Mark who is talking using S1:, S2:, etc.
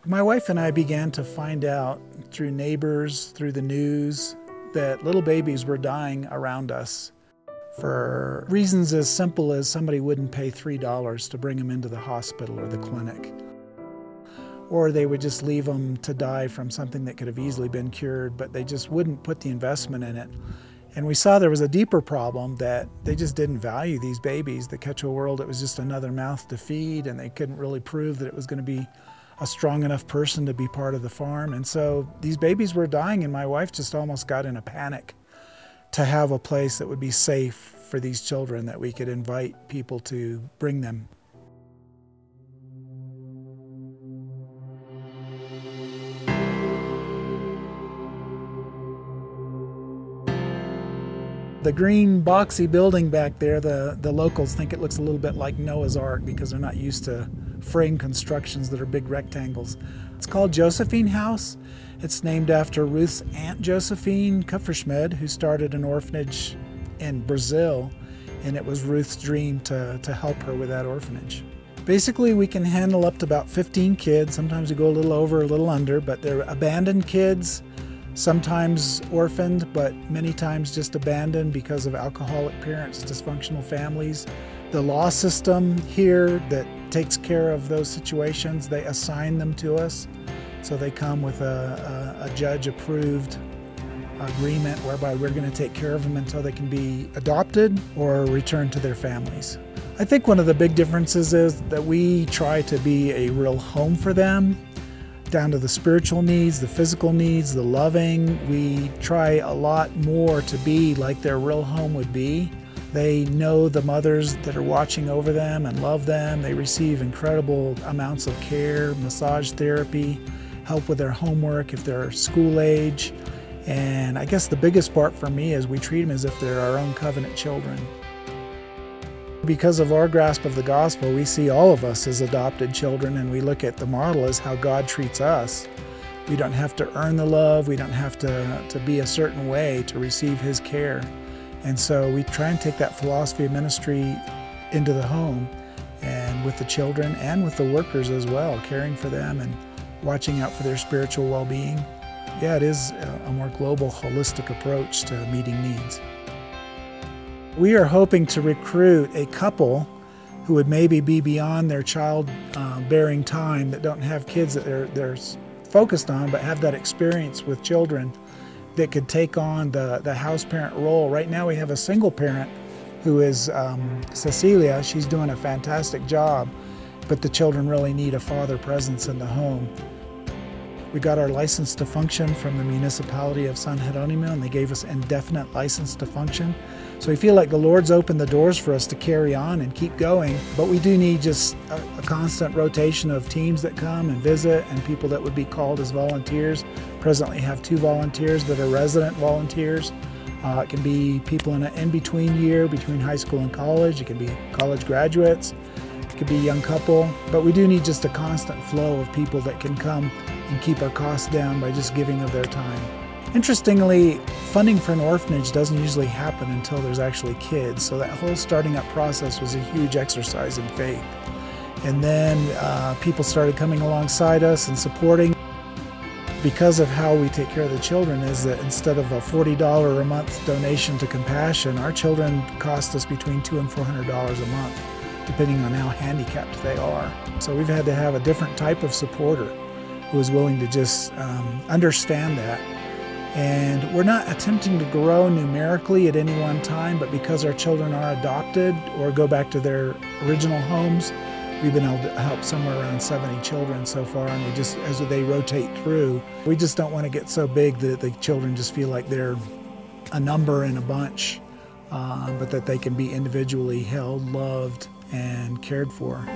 S1: My wife and I began to find out through neighbors, through the news, that little babies were dying around us for reasons as simple as somebody wouldn't pay $3 to bring them into the hospital or the clinic. Or they would just leave them to die from something that could have easily been cured, but they just wouldn't put the investment in it. And we saw there was a deeper problem, that they just didn't value these babies. The Quechua world, it was just another mouth to feed, and they couldn't really prove that it was going to be a strong enough person to be part of the farm. And so these babies were dying, and my wife just almost got in a panic to have a place that would be safe for these children, that we could invite people to bring them. The green boxy building back there, the locals think it looks a little bit like Noah's Ark because they're not used to frame constructions that are big rectangles. It's called Josephine House. It's named after Ruth's aunt Josephine Kupferschmidt, who started an orphanage in Brazil, and it was Ruth's dream to help her with that orphanage. Basically, we can handle up to about 15 kids. Sometimes we go a little over, a little under, but they're abandoned kids, sometimes orphaned, but many times just abandoned because of alcoholic parents, dysfunctional families. The law system here that takes care of those situations, they assign them to us. So they come with a judge-approved agreement whereby we're going to take care of them until they can be adopted or returned to their families. I think one of the big differences is that we try to be a real home for them, down to the spiritual needs, the physical needs, the loving. We try a lot more to be like their real home would be. They know the mothers that are watching over them and love them. They receive incredible amounts of care, massage therapy, help with their homework if they're school age. And I guess the biggest part for me is we treat them as if they're our own covenant children. Because of our grasp of the gospel, we see all of us as adopted children, and we look at the model as how God treats us. We don't have to earn the love. We don't have to be a certain way to receive His care. And so we try and take that philosophy of ministry into the home, and with the children and with the workers as well, caring for them and watching out for their spiritual well-being. Yeah, it is a more global, holistic approach to meeting needs. We are hoping to recruit a couple who would maybe be beyond their child-bearing time, that don't have kids that they're focused on, but have that experience with children, that could take on the house parent role. Right now we have a single parent who is Cecilia. She's doing a fantastic job, but the children really need a father presence in the home. We got our license to function from the municipality of San Jeronimo, and they gave us indefinite license to function. So we feel like the Lord's opened the doors for us to carry on and keep going, but we do need just a constant rotation of teams that come and visit, and people that would be called as volunteers. Presently have 2 volunteers that are resident volunteers. It can be people in an in-between year between high school and college. It can be college graduates. It could be a young couple. But we do need just a constant flow of people that can come and keep our costs down by just giving of their time. Interestingly, funding for an orphanage doesn't usually happen until there's actually kids. So that whole starting up process was a huge exercise in faith. And then people started coming alongside us and supporting. Because of how we take care of the children is that instead of a $40 a month donation to Compassion, our children cost us between $200 and $400 a month, depending on how handicapped they are. So we've had to have a different type of supporter who is willing to just understand that. And we're not attempting to grow numerically at any one time, but because our children are adopted or go back to their original homes, we've been able to help somewhere around 70 children so far, and we just, as they rotate through, we just don't want to get so big that the children just feel like they're a number in a bunch, but that they can be individually held, loved, and cared for.